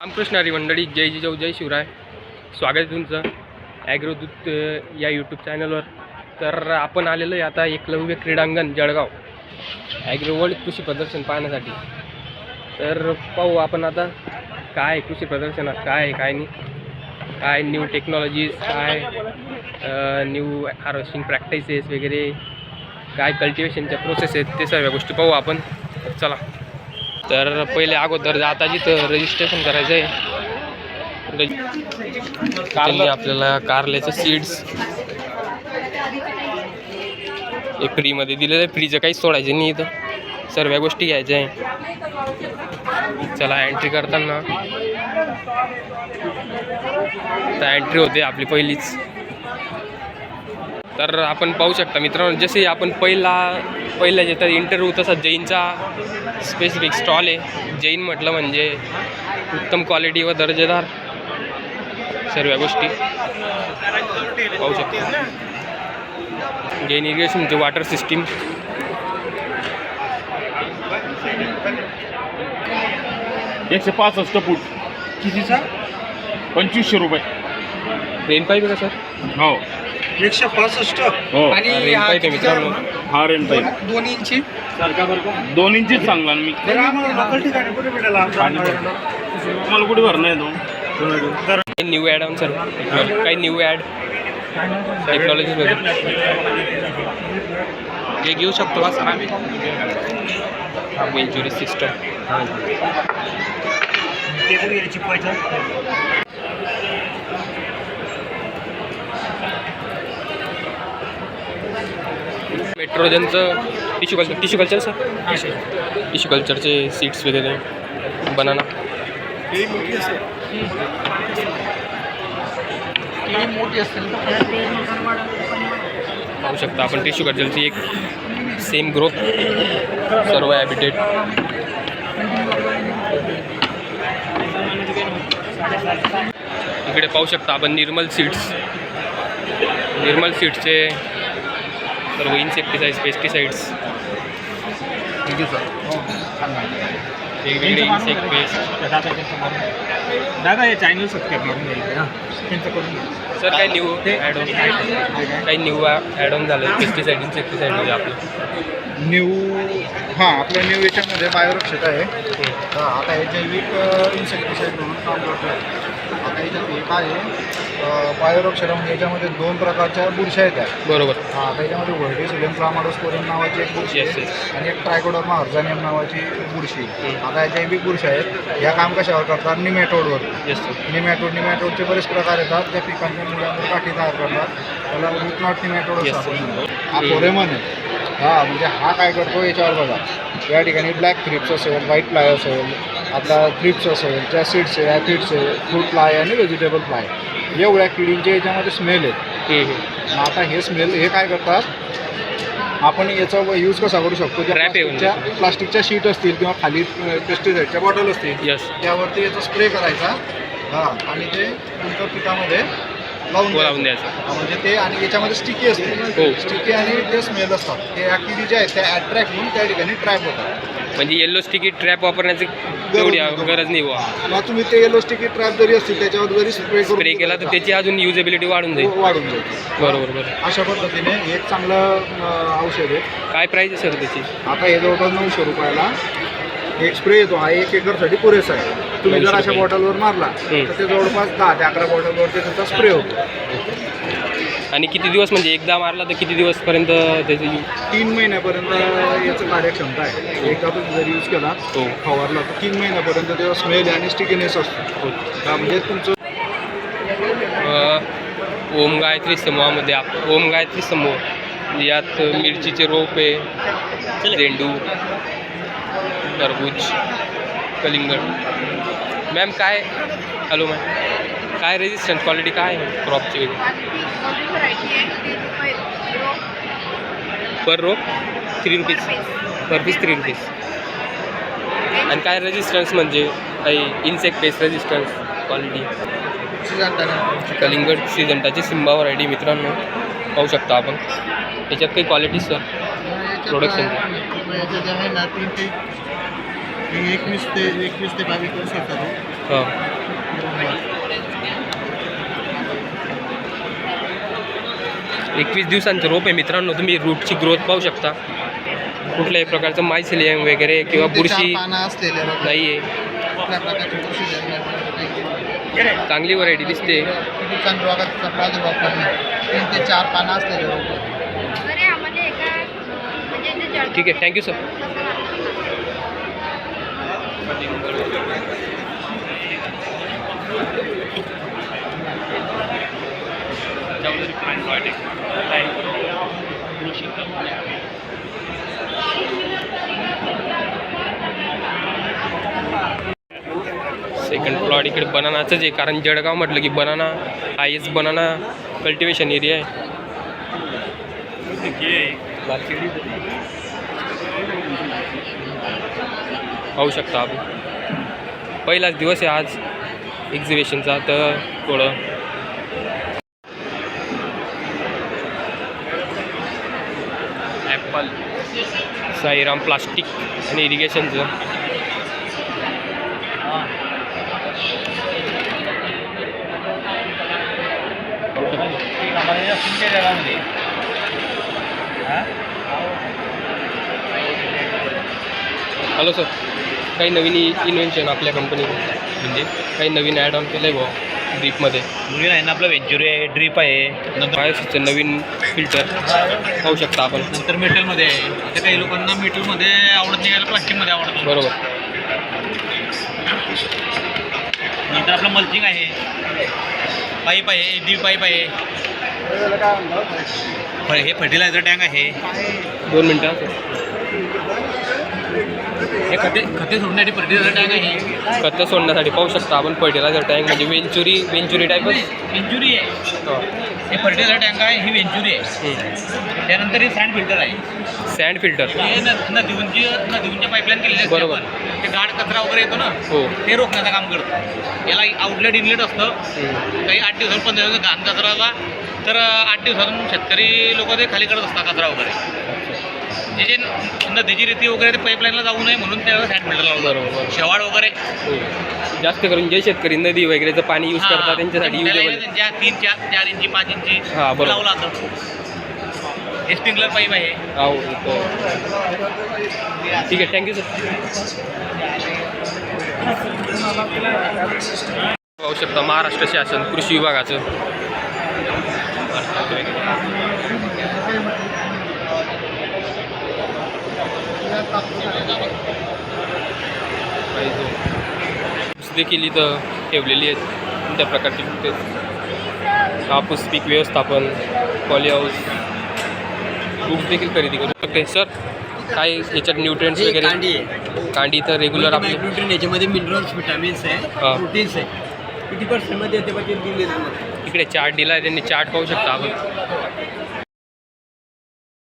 रामकृष्ण हरी मंडळी, जय जिजाऊ जय शिवराय. स्वागत आहे तुमचं ॲग्रोदूत या यूट्यूब चॅनलवर. तर आपण आलेलो आहे आता एकलव्य क्रीडांगण जळगाव ॲग्रो वर्ल्ड कृषी प्रदर्शन पाहण्यासाठी. तर पाहू आपण आता काय कृषी प्रदर्शनात काय आहे काय नाही, काय न्यू टेक्नॉलॉजीज, काय न्यू हार्वेस्टिंग प्रॅक्टिसेस वगैरे, काय कल्टिवेशनच्या प्रोसेस आहेत, ते सर्व गोष्टी पाहू आपण. चला. तर पहिले अगोदर आता जिथं रजिस्ट्रेशन करायचं आहे आपल्याला कारल्याचं सीड्स हे फ्रीमध्ये दिलेलं आहे. फ्रीचं काहीच सोडायचं नाही, इथं सर्व गोष्टी घ्यायच्या आहे. चला एंट्री करताना तर एंट्री होते आपली पहिलीच. तर आपण पाहू शकता मित्रांनो, जसे आपण पहिल्या जे तर इंटरव्ह्यू तसा जैनचा स्पेसिफिक स्टॉल आहे. जैन म्हटलं म्हणजे उत्तम क्वालिटी व दर्जेदार सर्व गोष्टी पाहू शकता. जैन इरिगेशनचे वॉटर सिस्टीम, एकशे 65 फूट कितीचा? 2500 रुपये. रेन पाईप आहे का सर? हो 165. हो. आणि रेन हा पाईप आहे कितीचा? मित्रांनो. हा रेन पाईप 2 इंची. 2 इंचीच चांगला ना. मी बरं, आम्हाला लोकल ठिकाणी कुठे भेटेल तुम्हाला कुठे भरणं आहे तो? न्यू ॲड ऑन सर, काही न्यू ॲड टेक्नॉलॉजी वगैरे हे घेऊ शकतो का सर आम्ही? मेंच्युरी सिस्टम मेट्रोजनचं टिश्यू कल्चर सर, टिश्यू कल्चरचे सीड्स वगैरे, बनाना. पाहू शकता आपण टिश्यू कल्चरची एक सेम ग्रोथ, सर्व हॅबिटेट. इकडे पाहू शकता आपण निर्मल सीड्सचे सर्व इन्सेक्टिसाइड्स, पेस्टिसाइड्स, वेगवेगळे इन्सेक्ट पेस्ट. दादा हे चॅनल सबस्क्राईब करून घ्यायचं सर काही न्यू ॲड ऑन झालं पेस्टिसाइड, इन्सेक्टिसाइड म्हणजे आपलं न्यू. हां, आपल्या न्यू याच्यामध्ये बायोरक्षक आहे. आता हे जैविक इन्सेक्टिसाइड म्हणून काम करतो. आता याच्यात एक आहे बायोरक्षक, म्हणजे याच्यामध्ये 2 प्रकारच्या बुरशा येतात. बरोबर. आता याच्यामध्ये व्हर्टिसिलियम फ्लामाडोस्पोरियम नावाची एक बुरशी आहे आणि एक ट्रायकोडर्मा हर्झानियम नावाची बुरशी. आता या जैविक बुरशा आहेत, ह्या काम कशावर करतात? निमॅटोडवर. निमॅटोडचे बरेच प्रकार येतात. त्या पिकांच्या मुळांवर काठी तयार करतात, त्याला रूटनॉट निमॅटोड असतो. हा फोरेमन आहे. हां, म्हणजे हा काय करतो याच्यावर बघा, या ठिकाणी ब्लॅक थ्रिप्स असेल, व्हाईट फ्लाय असेल, आपला थ्रिप्स असेल, जॅसिड्स आहे, ॲफिड्स आहे, फ्रूट फ्लाय आणि व्हेजिटेबल फ्लाय, एवढ्या किडींचे याच्यामध्ये स्मेल आहेत. आता हे स्मेल हे काय करतात, आपण याचा यूज कसा करू शकतो? प्लास्टिकच्या शीट असतील किंवा खाली पेस्टिसाईडच्या बॉटल असतील, त्यावरती याचा स्प्रे करायचा. हां, आणि ते तुमच्या पिकामध्ये लावून द्यायचं. म्हणजे ते, आणि याच्यामध्ये स्टिकी असते. स्टिकी आणि ते स्मेल असतात, ते या किडी जे आहेत त्या अट्रॅक्ट होऊन त्या ठिकाणी ट्रॅप होतात. म्हणजे येलो स्टिकी ट्रॅप वापरण्याची तेवढी गरज नाही बुवा. मग तुम्ही ते येलो स्टिकी ट्रॅप जरी असतील त्याच्यावर जरी स्प्रे केला तर त्याची अजून युजेबिलिटी वाढून जाईल. बरोबर. अशा पद्धतीने एक चांगलं औषध आहे. काय प्राईस आहे सर त्याची? आता हे जवळपास 900 रुपयाला एक स्प्रे येतो. हा 1 एकरसाठी पुरेसा आहे. तुम्ही जर अशा बॉटलवर मारला तर ते जवळपास 10 ते 11 बॉटलवरती त्याचा स्प्रे होतो. आणि किती दिवस, म्हणजे एकदा मारला तर किती दिवसपर्यंत त्याची? 3 महिन्यापर्यंत याचं कार्यक्षमता आहे. एकदा तुम्ही जर यूज केला फवारला तर 3 महिन्यापर्यंत त्याचा स्मेल आणि स्टिकीनेस असतो. म्हणजे तुमचं ओम गायत्री समूहामध्ये ओम गायत्री समूह यात मिरचीचे रोप आहे, झेंडू, टरबूज, कलिंगड. मॅम काय, हॅलो मॅम, काय रेजिस्टन्स क्वालिटी काय आहे क्रॉपची वगैरे? पर रोप 3 रुपीज, पर पीस 3 रुपीज. आणि काय रेजिस्टन्स म्हणजे काही इन्सेक्ट पेस्ट रेजिस्टन्स क्वालिटी? कलिंगड सिजंटाची सिम्बा व्हरायटी मित्रांनो पाहू शकता आपण. याच्यात काही क्वालिटी सर प्रोडक्शन? 21 ते 22 वर्षाचा. हां. 21 दिवसांचं रोप आहे मित्रांनो. तुम्ही रूटची ग्रोथ पाहू शकता. कुठल्याही प्रकारचं मायसिलियम वगैरे किंवा बुरशी असलेले नाही आहे. कुठल्या प्रकारची बुरशी चांगली व्हरायटी दिसते. रोगाचा प्रादुर्भाव कमी 3 ते 4 पानं असलेले रोप. ठीक आहे, थँक्यू सर. सेकंड प्लॉट इकडे बनानाचंच आहे, कारण जळगाव म्हटलं की banana highest banana cultivation area आहे. पाहू शकता आपण. पहिलाच दिवस आहे आज एक्झिबिशनचा, तर थोडं ॲपल, साईराम प्लास्टिक आणि इरिगेशनचं. हॅलो सर, काही नवीन इन्व्हेन्शन आपल्या कंपनीने, म्हणजे काही नवीन ॲड ऑन केलं आहे भाऊ ड्रीपमध्ये? नवीन आहे ना आपलं वेंचुरी आहे, ड्रीप आहे, नंतर बायोसचं नवीन फिल्टर पाहू शकता आपण. नंतर मेटलमध्ये आहे. आता काही लोकांना मेटलमध्ये आवडत नाही, काही प्लास्टिकमध्ये आवडतं. बरोबर. नंतर आपलं मल्चिंग आहे, पाईप आहे, डी पाईप आहे, हे फर्टिलायझर टँक आहे. 2 मिनटं. हे खते सोडण्यासाठी फर्टिलायझर टँक आहे. खतं सोडण्यासाठी पाहू शकता आपण फर्टिलायझर टँक, म्हणजे वेंचुरी टाईपच. वेंचुरी आहे, हे फर्टिलायझर टँक आहे, ही वेंचुरी आहे. त्यानंतर हे सँड फिल्टर आहे. सँड फिल्टर हे नदीवूनच्या पाईपलाईन केलेली असते. बरोबर. आपण ते गाड कचरा वगैरे येतो ना, हो. ते रोखण्याचं काम करतं. याला आउटलेट इनलेट असतं. काही 8 दिवसांनी 15 दिवसांनी घाण कचराला, तर 8 दिवसातून शेतकरी लोक ते खाली करत असतात कचरा वगैरे. जे नदीची रीती वगैरे ते पाईपलाईनला जाऊ नये म्हणून त्याला सँड फिल्टर लावलं. बरोबर. शेवाळ वगैरे जास्त करून जे शेतकरी नदी वगैरेचं पाणी यूज करतात त्यांच्यासाठी युजेबल. त्यांच्या 3-4 इंची 5 इंची हां, बरोबर. लावला जातं. हे स्प्रिंकलर पाईप आहे. हो. ठीक आहे, थँक्यू सर. पाहू शकता महाराष्ट्र शासन कृषी विभागाचं. देखील इथं ठेवलेली आहेत कोणत्या प्रकारची पिके. कापूस पीक व्यवस्थापन, पॉली हाऊस, बुक्स देखील खरेदी करू शकते. सर, काय याच्यात न्यूट्रिएंट्स वगैरे? कांडी तर रेग्युलर आपली न्यूट्रिएंट याच्यामध्ये मिनरल्स, विटामिन्स आहे, हां. प्रोटीन्स आहे. 80% ते दिलेले आहेत. इकडे चार्ट दिला आहे त्यांनी, चार्ट पाहू शकता आपण.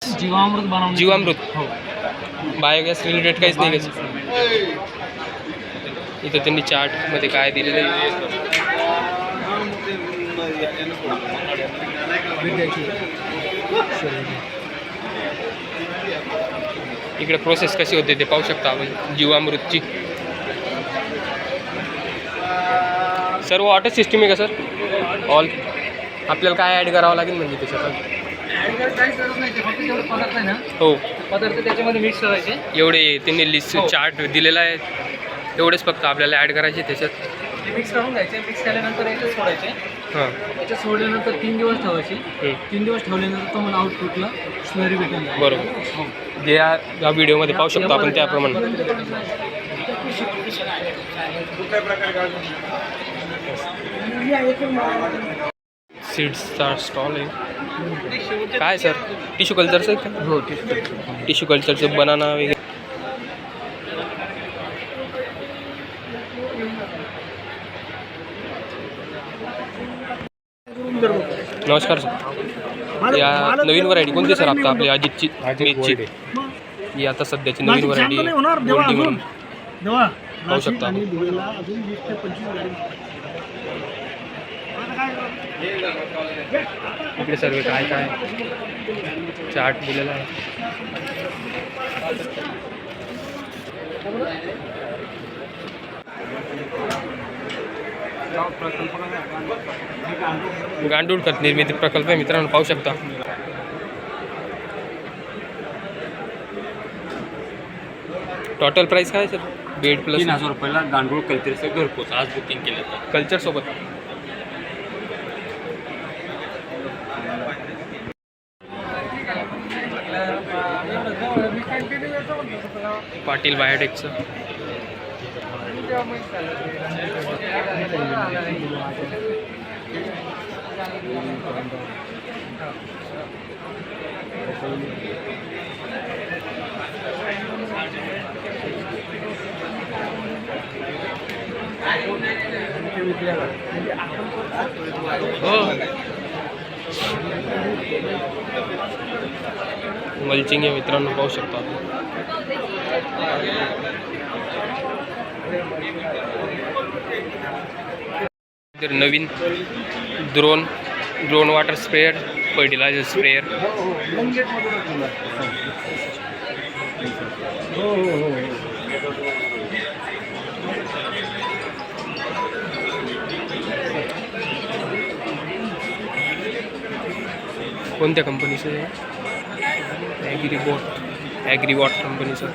जीवामृत बनवून. जीवामृत. हो. बायोगॅस रिलेटेड काहीच नाही घ्यायचं. इथं त्यांनी चार्टमध्ये काय दिलेलं आहे. इकडे प्रोसेस कशी होते ते पाहू शकता आपण जीवामृतची. सर्व ऑटो सिस्टीम आहे का सर? ऑल आपल्याला काय ॲड करावं लागेल म्हणजे त्याच्यात? हो, पदार्थ त्याच्यामध्ये मिक्स करायचे. एवढे त्यांनी लिस्ट चार्ट दिलेला आहे, एवढेच फक्त आपल्याला ॲड करायचे त्याच्यात. ते मिक्स करून घ्यायचे. मिक्स केल्यानंतर याच्यात सोडायचे. हां. याच्यात सोडल्यानंतर 3 दिवस ठेवायचे. 3 दिवस ठेवल्यानंतर तुम्हाला आउटपुटला स्लरी भेटेल. बरोबर. हो. जे या व्हिडिओमध्ये पाहू शकतो आपण त्याप्रमाणे. सीड्सचा स्टॉल आहे. काय सर, टिश्यू कल्चरचं आहे का? हो, टिश्यू कल्चरचं बनाना वगैरे. नमस्कार सर. या नवीन व्हरायटी कोणती सर आता आपली अजितची मेथची? ही आता सध्याची नवीन व्हरायटी गोल्डी म्हणून पाहू शकता आपण. इकडे सर्व काय काय चार्ट दिलेला आहे. गांडूळ खत निर्मिती प्रकल्प आहे मित्रांनो, पाहू शकता. टोटल प्राइस काय आहे सर? बेड प्लस 3000 रुपयाला गांडूळ कल्चरचं घरपोच आज बुकिंग केलं तर. कल्चर सोबत. पाटील बायोटेकचं. मल्चिंग आहे मित्रांनो, पाहू शकता आपण. तर नवीन drone water sprayer, fertiliser sprayer. कोणत्या कंपनीचं आहे? ॲग्रीबॉट कंपनीचं.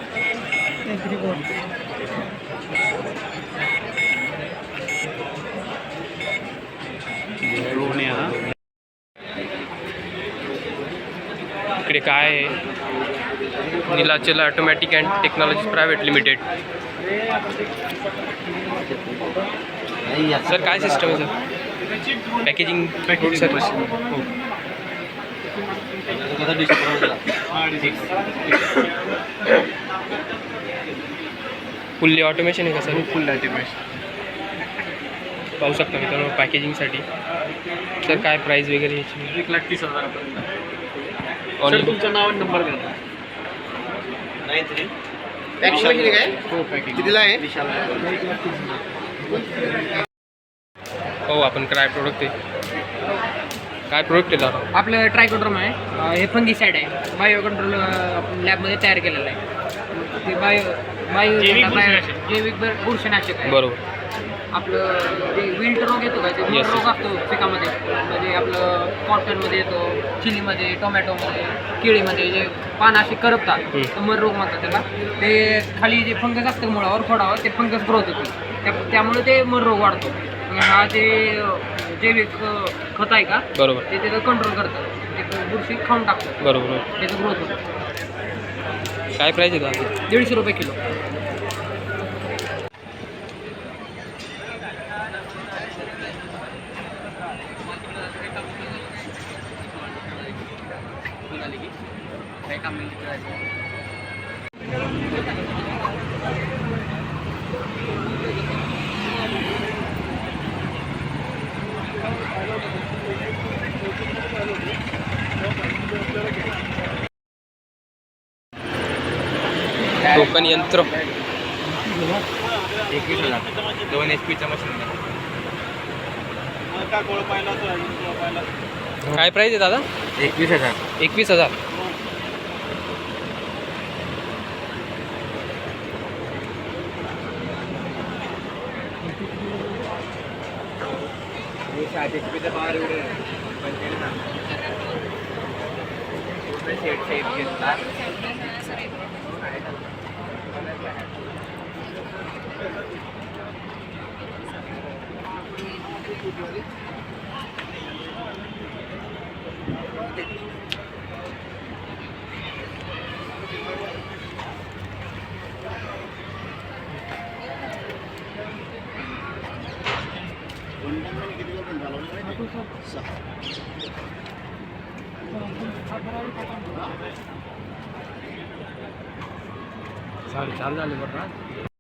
इकडे काय आहे? Nilachal automatic and technology private limited. Sir काय सिस्टम आहे सर? Packaging service. हो. फुल्ली ऑटोमेशन आहे का सर? फुल ऑटोमेशन. पाहू शकता मित्रांनो पॅकेजिंगसाठी. सर काय प्राईस वगैरे याची? 1,30,000 रुपये. Only. सर तुमचं नाव आणि नंबर घ्या. हो पॅकेज कितीला आहे? हो, आपण काय प्रोडक्ट आहे? काय प्रोडक्ट आहे दादा? आपलं ट्रायकोड्रम आहे. हे फंगीसाईड आहे. बायो कंट्रोल आपण लॅबमध्ये तयार केलेलं आहे. ते जैविक बुरशीनाशक आहे. बरोबर. आपलं जे विल्ट रोग येतो का, ते Yes, रोग असतो पिकामध्ये. म्हणजे आपलं कॉटनमध्ये येतो, चिलीमध्ये, टोमॅटोमध्ये, केळीमध्ये जे पानं अशी करपतात, तर मर रोग म्हणतात त्याला. ते खाली जे फंगस असतं मुळावर खोडावर, ते फंगस ग्रोथ होते, त्यामुळे ते मर रोग वाढतो. हा जे जैविक खत आहे का, बरोबर. ते त्याचं कंट्रोल करतं. ते बुरशी खाऊन टाकतं, बरोबर. त्याचं ग्रोथ होतं. काय प्राईस आहे दादा? 150 रुपये किलो. टोकन यंत्र. 21,000 2 HP मशीन. काय प्राईस आहे दादा? 21,000. 21,000. चालू झाले बरं.